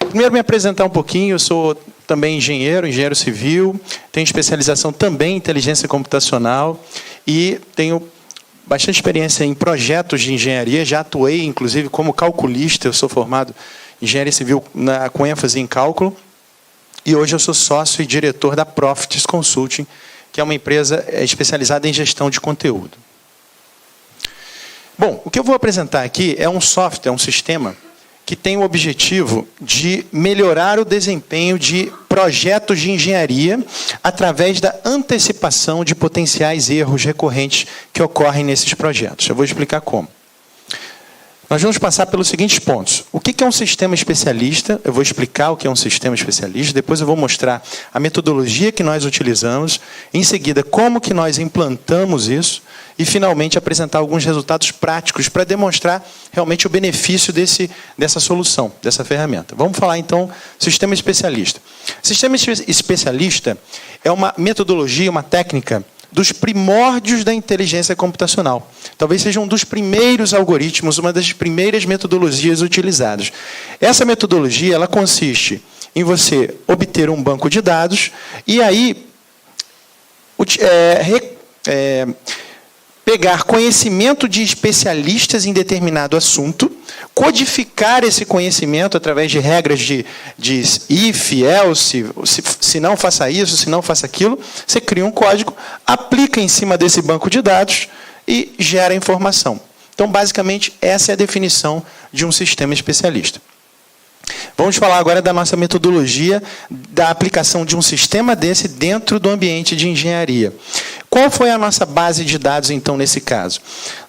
Primeiro, me apresentar um pouquinho. Eu sou também engenheiro civil, tenho especialização também em inteligência computacional e tenho bastante experiência em projetos de engenharia. Já atuei, inclusive, como calculista. Eu sou formado em engenharia civil com ênfase em cálculo. E hoje eu sou sócio e diretor da Profits Consulting, que é uma empresa especializada em gestão de conteúdo. Bom, o que eu vou apresentar aqui é um software, um sistema, que tem o objetivo de melhorar o desempenho de projetos de engenharia através da antecipação de potenciais erros recorrentes que ocorrem nesses projetos. Eu vou explicar como. Nós vamos passar pelos seguintes pontos. O que é um sistema especialista? Eu vou explicar o que é um sistema especialista. Depois eu vou mostrar a metodologia que nós utilizamos. Em seguida, como que nós implantamos isso. E, finalmente, apresentar alguns resultados práticos para demonstrar realmente o benefício dessa solução, dessa ferramenta. Vamos falar, então, sistema especialista. Sistema especialista é uma metodologia, uma técnica dos primórdios da inteligência computacional. Talvez seja um dos primeiros algoritmos, uma das primeiras metodologias utilizadas. Essa metodologia ela consiste em você obter um banco de dados e aí pegar conhecimento de especialistas em determinado assunto, codificar esse conhecimento através de regras de if, else, se não faça isso, se não faça aquilo. Você cria um código, aplica em cima desse banco de dados e gera informação. Então, basicamente, essa é a definição de um sistema especialista. Vamos falar agora da nossa metodologia da aplicação de um sistema desse dentro do ambiente de engenharia. Qual foi a nossa base de dados, então, nesse caso?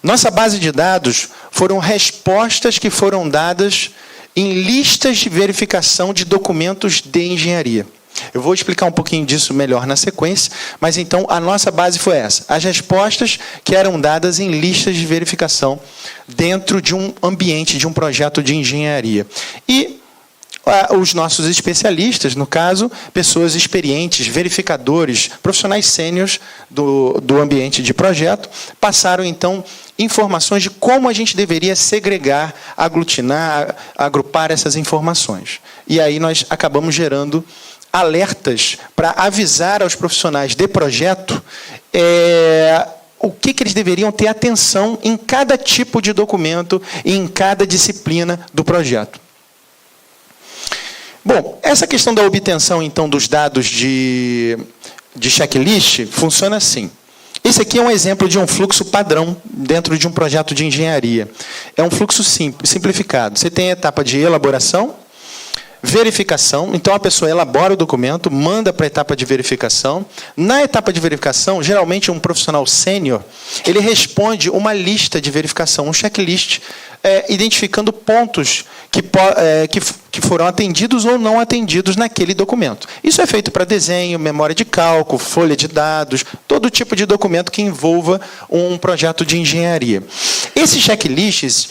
Nossa base de dados foram respostas que foram dadas em listas de verificação de documentos de engenharia. Eu vou explicar um pouquinho disso melhor na sequência, mas então a nossa base foi essa. As respostas que eram dadas em listas de verificação dentro de um ambiente, de um projeto de engenharia. E os nossos especialistas, no caso, pessoas experientes, verificadores, profissionais sêniores do ambiente de projeto, passaram, então, informações de como a gente deveria segregar, aglutinar, agrupar essas informações. E aí nós acabamos gerando alertas para avisar aos profissionais de projeto o que eles deveriam ter atenção em cada tipo de documento e em cada disciplina do projeto. Bom, essa questão da obtenção, então, dos dados de checklist funciona assim. Esse aqui é um exemplo de um fluxo padrão dentro de um projeto de engenharia. É um fluxo simplificado. Você tem a etapa de elaboração, verificação. Então, a pessoa elabora o documento, manda para a etapa de verificação. Na etapa de verificação, geralmente um profissional sênior, ele responde uma lista de verificação, um checklist, identificando pontos que foram atendidos ou não atendidos naquele documento. Isso é feito para desenho, memória de cálculo, folha de dados, todo tipo de documento que envolva um projeto de engenharia. Esses checklists,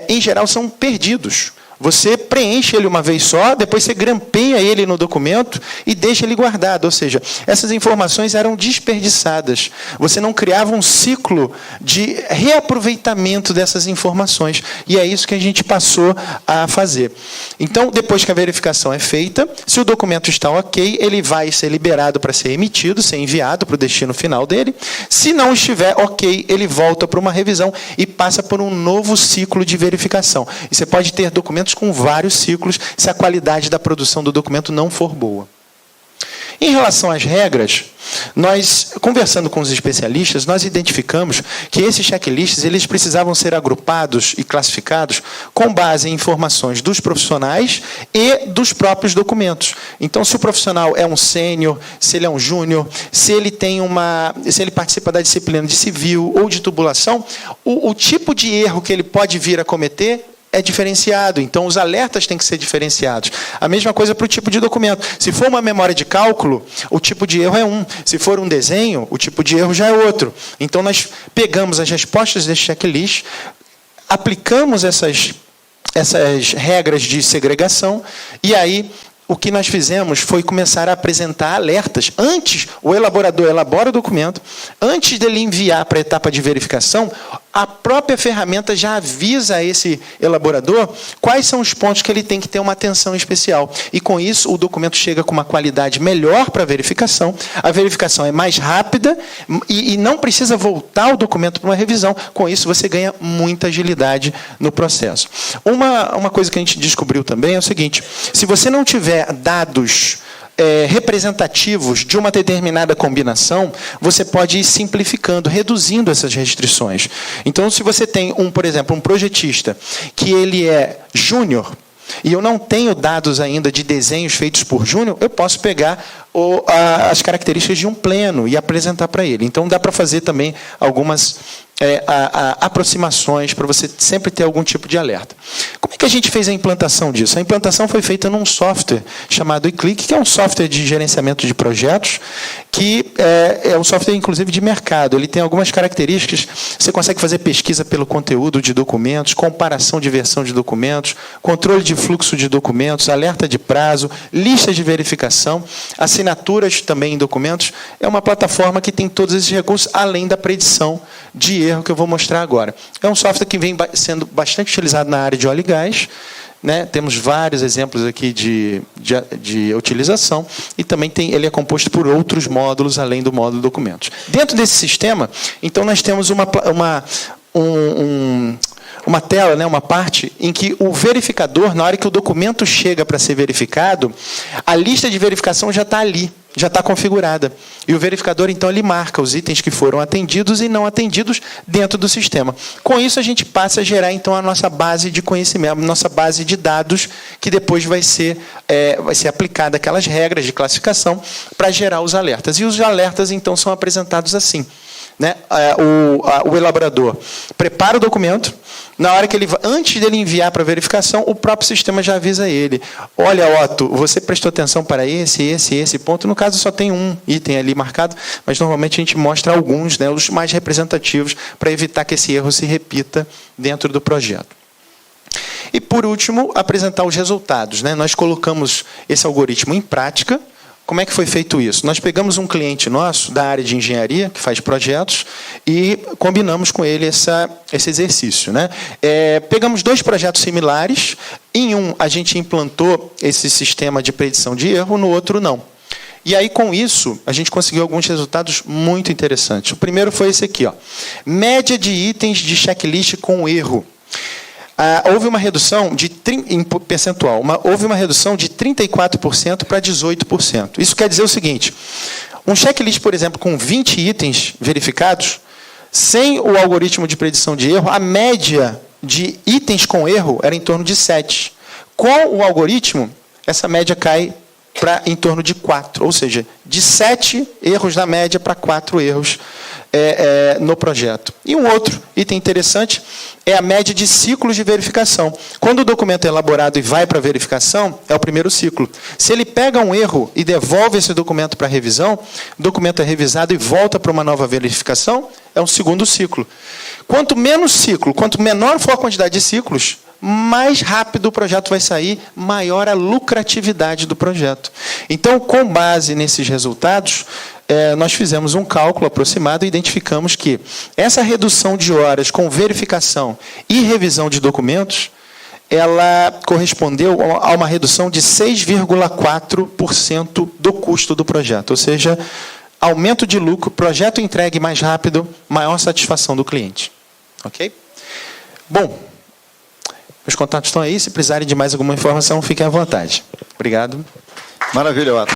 em geral, são perdidos. Você preenche ele uma vez só, depois você grampeia ele no documento e deixa ele guardado. Ou seja, essas informações eram desperdiçadas. Você não criava um ciclo de reaproveitamento dessas informações. E é isso que a gente passou a fazer. Então, depois que a verificação é feita, se o documento está ok, ele vai ser liberado para ser emitido, ser enviado para o destino final dele. Se não estiver ok, ele volta para uma revisão e passa por um novo ciclo de verificação. E você pode ter documentos com vários ciclos, se a qualidade da produção do documento não for boa. Em relação às regras, nós, conversando com os especialistas, nós identificamos que esses checklists eles precisavam ser agrupados e classificados com base em informações dos profissionais e dos próprios documentos. Então, se o profissional é um sênior, se ele é um júnior, se ele participa da disciplina de civil ou de tubulação, o tipo de erro que ele pode vir a cometer é diferenciado, então os alertas têm que ser diferenciados. A mesma coisa para o tipo de documento. Se for uma memória de cálculo, o tipo de erro é um. Se for um desenho, o tipo de erro já é outro. Então, nós pegamos as respostas desse checklist, aplicamos essas regras de segregação, e aí o que nós fizemos foi começar a apresentar alertas. Antes, o elaborador elabora o documento, antes dele enviar para a etapa de verificação, a própria ferramenta já avisa a esse elaborador quais são os pontos que ele tem que ter uma atenção especial. E, com isso, o documento chega com uma qualidade melhor para a verificação é mais rápida e não precisa voltar o documento para uma revisão. Com isso, você ganha muita agilidade no processo. Uma coisa que a gente descobriu também é o seguinte: se você não tiver dados representativos de uma determinada combinação, você pode ir simplificando, reduzindo essas restrições. Então, se você tem, por exemplo, um projetista que ele é júnior, e eu não tenho dados ainda de desenhos feitos por júnior, eu posso pegar as características de um pleno e apresentar para ele. Então, dá para fazer também algumas aproximações para você sempre ter algum tipo de alerta. Como é que a gente fez a implantação disso? A implantação foi feita num software chamado eClick, que é um software de gerenciamento de projetos, que é um software, inclusive, de mercado. Ele tem algumas características. Você consegue fazer pesquisa pelo conteúdo de documentos, comparação de versão de documentos, controle de fluxo de documentos, alerta de prazo, lista de verificação, assinaturas também em documentos. É uma plataforma que tem todos esses recursos, além da predição de erro que eu vou mostrar agora. É um software que vem sendo bastante utilizado na área de óleo e gás, né? Temos vários exemplos aqui de utilização, e também ele é composto por outros módulos, além do módulo documentos. Dentro desse sistema, então, nós temos uma tela, né, uma parte em que o verificador, na hora que o documento chega para ser verificado, a lista de verificação já está ali, já está configurada. E o verificador, então, ele marca os itens que foram atendidos e não atendidos dentro do sistema. Com isso, a gente passa a gerar, então, a nossa base de conhecimento, a nossa base de dados, que depois vai ser aplicada aquelas regras de classificação para gerar os alertas. E os alertas, então, são apresentados assim, né? O elaborador prepara o documento. Na hora que antes dele enviar para verificação, o próprio sistema já avisa ele: olha, Otto, você prestou atenção para esse ponto. No caso, só tem um item ali marcado, mas normalmente a gente mostra alguns, né, os mais representativos, para evitar que esse erro se repita dentro do projeto. E, por último, apresentar os resultados, né? Nós colocamos esse algoritmo em prática. Como é que foi feito isso? Nós pegamos um cliente nosso da área de engenharia, que faz projetos, e combinamos com ele esse exercício, né? Pegamos 2 projetos similares. Em um, a gente implantou esse sistema de predição de erro, no outro, não. E aí, com isso, a gente conseguiu alguns resultados muito interessantes. O primeiro foi esse aqui, ó. Média de itens de checklist com erro. Houve uma redução em percentual, houve uma redução de 34% para 18%. Isso quer dizer o seguinte: um checklist, por exemplo, com 20 itens verificados, sem o algoritmo de predição de erro, a média de itens com erro era em torno de 7. Com o algoritmo, essa média cai para em torno de 4, ou seja, de 7 erros na média para 4 erros no projeto. E um outro item interessante é a média de ciclos de verificação. Quando o documento é elaborado e vai para a verificação, é o primeiro ciclo. Se ele pega um erro e devolve esse documento para revisão, o documento é revisado e volta para uma nova verificação, é um segundo ciclo. Quanto menos ciclo, quanto menor for a quantidade de ciclos, mais rápido o projeto vai sair, maior a lucratividade do projeto. Então, com base nesses resultados, nós fizemos um cálculo aproximado e identificamos que essa redução de horas com verificação e revisão de documentos, ela correspondeu a uma redução de 6,4% do custo do projeto. Ou seja, aumento de lucro, projeto entregue mais rápido, maior satisfação do cliente. Ok? Bom, meus contatos estão aí. Se precisarem de mais alguma informação, fiquem à vontade. Obrigado. Maravilha, Otto.